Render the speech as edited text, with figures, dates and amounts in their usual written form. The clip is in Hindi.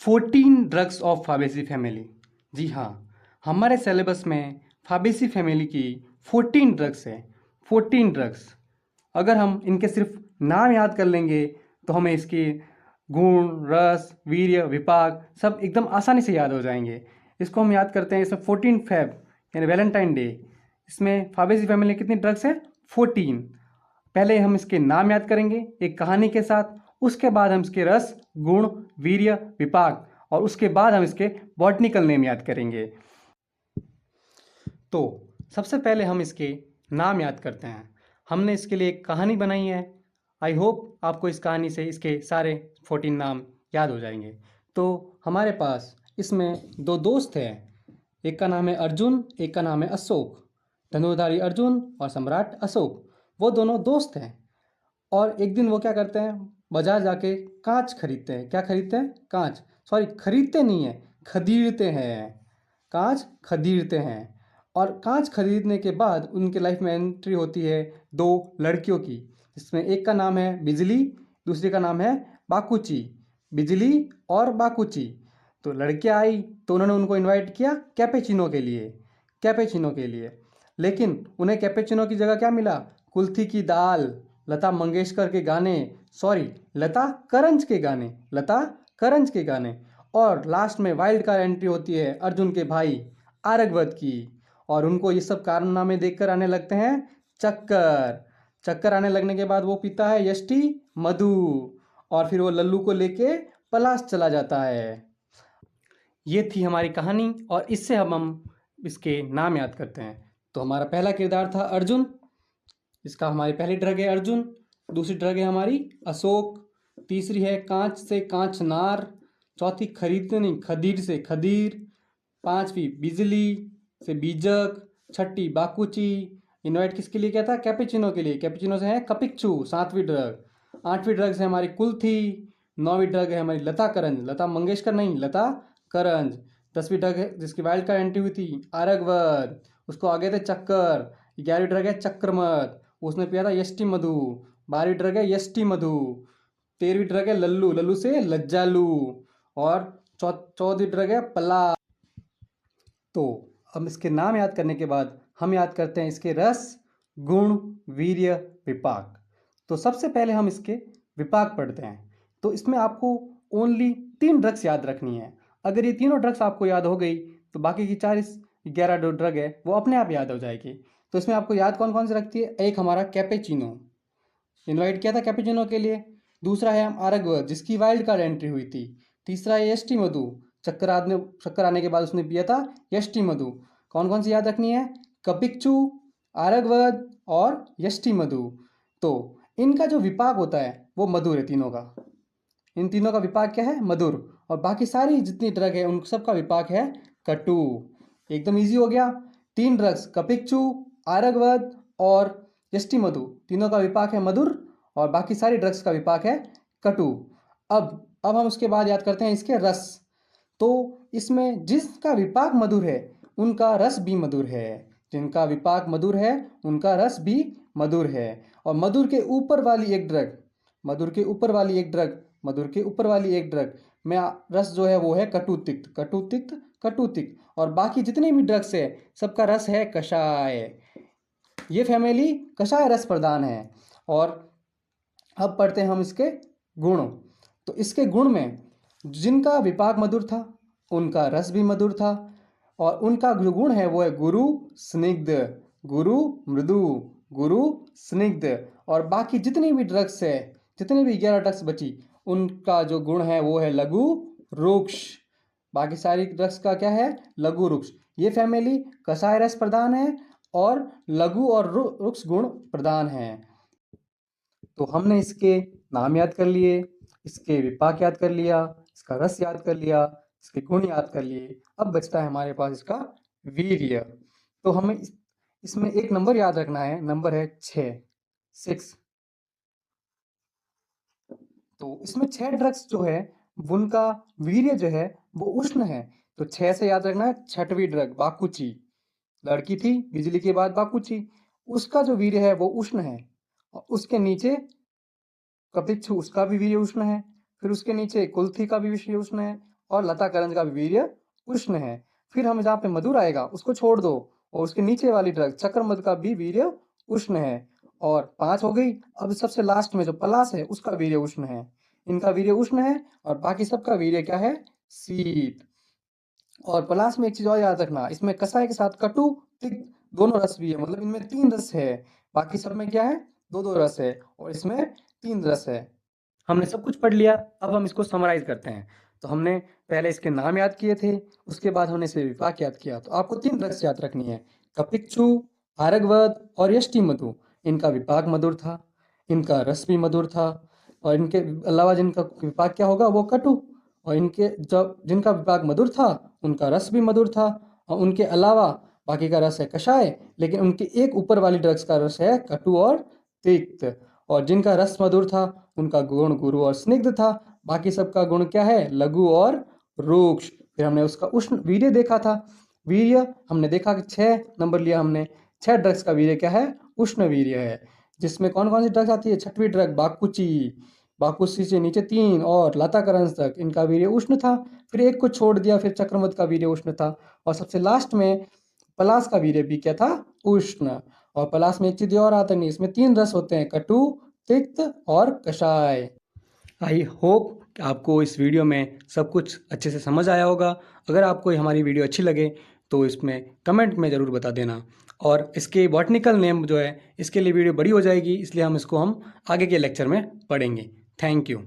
14 ड्रग्स ऑफ फाबेसी फैमिली। जी हाँ, हमारे सिलेबस में फाबेसी फैमिली की 14 ड्रग्स है। 14 ड्रग्स, अगर हम इनके सिर्फ नाम याद कर लेंगे तो हमें इसके गुण, रस, वीर्य, विपाक सब एकदम आसानी से याद हो जाएंगे। इसको हम याद करते हैं, इसमें 14 फेब यानी वैलेंटाइन डे। इसमें फाबेसी फैमिली कितनी ड्रग्स है? 14। पहले हम इसके नाम याद करेंगे एक कहानी के साथ, उसके बाद हम इसके रस, गुण, वीर्य, विपाक और उसके बाद हम इसके बॉटनिकल नेम याद करेंगे। तो सबसे पहले हम इसके नाम याद करते हैं। हमने इसके लिए एक कहानी बनाई है। आई होप आपको इस कहानी से इसके सारे 14 नाम याद हो जाएंगे। तो हमारे पास इसमें दो दोस्त हैं, एक का नाम है अर्जुन, एक का नाम है अशोक। धनुर्धारी अर्जुन और सम्राट अशोक, वो दोनों दोस्त हैं। और एक दिन वो क्या करते हैं, बाजार जाके कांच खरीदते हैं। क्या खरीदते हैं? कांच। सॉरी, खरीदते नहीं है, खरीदते हैं। कांच खरीदते हैं। और कांच खरीदने के बाद उनके लाइफ में एंट्री होती है दो लड़कियों की, जिसमें एक का नाम है बिजली, दूसरी का नाम है बाकुची। बिजली और बाकुची। तो लड़कियां आई तो उन्होंने उनको इनवाइट किया कैपेचिनो के लिए। कैपेचिनो के लिए, लेकिन उन्हें कैपेचिनो की जगह क्या मिला? कुल्थी की दाल, लता मंगेशकर के गाने, सॉरी लता करंज के गाने, लता करंज के गाने। और लास्ट में वाइल्ड कार्ड एंट्री होती है अर्जुन के भाई आरगवत की। और उनको ये सब कारनामे देखकर आने लगते हैं चक्कर। चक्कर आने लगने के बाद वो पीता है यष्टि मधु, और फिर वो लल्लू को लेके पलाश चला जाता है। ये थी हमारी कहानी और इससे हम इसके नाम याद करते हैं। तो हमारा पहला किरदार था अर्जुन, इसका हमारी पहली ड्रग है अर्जुन। दूसरी ड्रग है हमारी अशोक। तीसरी है कांच से कांच नार। चौथी खरीदते नहीं, खदीर से खदीर। पांचवी बिजली से बीजक। छठी बाकुची। इनवाइट किसके लिए किया था? कैपेचिनो के लिए। कैपेचिनो से है कपिक्चू, सातवीं ड्रग। आठवीं ड्रग है हमारी कुल्थी। नौवीं ड्रग है हमारी लता करंज, लता मंगेशकर नहीं, लता करंज। 10वीं ड्रग है जिसकी वाइल्ड कार्ड एंट्री हुई थी आरगवत, उसको आगे थे चक्कर। 11वीं ड्रग है चक्रमत, उसने पिया था यष्टि मधु। 12वीं ड्रग है यष्टि मधु। 13वीं ड्रग है लल्लू, लल्लू से लज्जालू। और 14वीं ड्रग है पला। तो अब इसके नाम याद करने के बाद हम याद करते हैं इसके रस, गुण, वीर्य, विपाक। तो सबसे पहले हम इसके विपाक पढ़ते हैं। तो इसमें आपको ओनली 3 ड्रग्स याद रखनी है। अगर ये तीनों ड्रग्स आपको याद हो गई तो बाकी की 11 जो ड्रग है वो अपने आप याद हो जाएगी। तो इसमें आपको याद कौन कौन सी रखती है? एक हमारा कैपेचिनो, इनवाइट किया था कैपेचिनो के लिए। दूसरा है आरगव, जिसकी वाइल्ड कार्ड एंट्री हुई थी। तीसरा है यष्टि मधु, चक्कर आने के बाद उसने पिया था यष्टि मधु। कौन कौन सी याद रखनी है? कपिक्चू, आरगवद और यष्टि मधु। तो इनका जो विपाक होता है वो मधुर है तीनों का। इन तीनों का विपाक क्या है? मधुर। और बाकी सारी जितनी ड्रग है उन सब का विपाक है कटु। एकदम इजी हो गया। 3 ड्रग्स कपिक्चू, आरगवद और यष्टि मधु, तीनों का विपाक है मधुर और बाकी सारी ड्रग्स का विपाक है कटु। अब हम उसके बाद याद करते हैं इसके रस। तो इसमें जिसका विपाक मधुर है उनका रस भी मधुर है। जिनका विपाक मधुर है उनका रस भी मधुर है। और मधुर के ऊपर वाली एक ड्रग, मधुर के ऊपर वाली एक ड्रग, मधुर के ऊपर वाली एक ड्रग में रस जो है वो है कटु तिक्त, कटु तिक्त, कटु तिक्त। और बाकी जितने भी ड्रग्स है सबका रस है कषाय। ये फैमिली कषाय रस प्रधान है। और अब पढ़ते हैं हम इसके गुण। तो इसके गुण में जिनका विपाक मधुर था उनका रस भी मधुर था। और उनका जो गुण है वो है गुरु स्निग्ध, गुरु मृदु, गुरु स्निग्ध। और बाकी जितनी भी ड्रग्स है, जितनी भी 11 ड्रग्स बची, उनका जो गुण है वो है लघु रुक्ष। बाकी सारी ड्रग्स का क्या है? लघु रुक्ष। ये फैमिली कषाय रस प्रधान है और लघु और रुक्ष गुण प्रधान है। तो हमने इसके नाम याद कर लिए, इसके विपाक याद कर लिया, इसका रस याद कर लिया, इसके गुण याद कर लिए। अब बचता है हमारे पास इसका वीर्य। तो हमें इसमें एक नंबर याद रखना है, नंबर है 6। तो इसमें 6 ड्रग्स जो है उनका वीर्य जो है वो उष्ण है। तो 6 से याद रखना है 6वीं ड्रग बाकुची। लड़की थी बिजली के बाद बाकुची, उसका जो वीर्य है वो उष्ण है। और उसके नीचे कपिच्छु, उसका भी वीर्य उष्ण है। फिर उसके नीचे कुल्थी का भी वीर्य उष्ण है। और लता करंज का वीर्य उष्ण है। फिर हम जहाँ पे मधुर आएगा उसको छोड़ दो, और उसके नीचे वाली ड्रग चक्रमध का भी वीर्य उष्ण है। और 5 हो गई। अब सबसे लास्ट में जो पलाश है उसका वीर्य उष्ण है। इनका वीर्य उष्ण है और बाकी सबका वीर्य क्या है? शीत। और पलाश में एक चीज और याद रखना, इसमें कसाय के साथ कटु तिक्त दोनों रस भी है, मतलब इनमें 3 रस है। बाकी सब में क्या है? 2-2 रस है, और इसमें 3 रस है। हमने सब कुछ पढ़ लिया, अब हम इसको समराइज करते हैं। तो हमने पहले इसके नाम याद किए थे, उसके बाद हमने इसे विपाक याद किया। तो आपको 3 ड्रग्स याद रखनी है, कपिक्षु, आरगवद और यष्टिमधु। इनका विपाक मधुर था, इनका रस भी मधुर था, और इनके अलावा जिनका विपाक क्या होगा वो कटु, और इनके जब जिनका विपाक मधुर था उनका रस भी मधुर था, और उनके अलावा बाकी का रस है कषाय, लेकिन उनके एक ऊपर वाली ड्रग्स का रस है कटु और तिक्त। और जिनका रस मधुर था उनका गुण गुरु और स्निग्ध था, बाकी सबका गुण क्या है? लघु और रूक्ष। फिर हमने उसका उष्ण वीर्य देखा था। वीर्य हमने देखा कि 6 नंबर लिया हमने। 6 ड्रग्स का वीर्य क्या है? उष्ण वीर्य है। जिसमें कौन कौन सी ड्रग्स आती है? 6वीं ड्रग बाकुची, बाकुची से नीचे 3 और लता करंज तक, इनका वीर्य उष्ण था। फिर एक को छोड़ दिया, फिर चक्रमध का वीर्य उष्ण था। और सबसे लास्ट में पलाश का वीर्य भी क्या था? उष्ण। और पलाश में एक चीज और आता नहीं, इसमें 3 रस होते हैं, कटु, तिक्त और कषाय। आई होप कि आपको इस वीडियो में सब कुछ अच्छे से समझ आया होगा। अगर आपको हमारी वीडियो अच्छी लगे तो इसमें कमेंट में ज़रूर बता देना। और इसके बॉटनिकल नेम जो है इसके लिए वीडियो बड़ी हो जाएगी, इसलिए हम इसको आगे के लेक्चर में पढ़ेंगे। Thank you.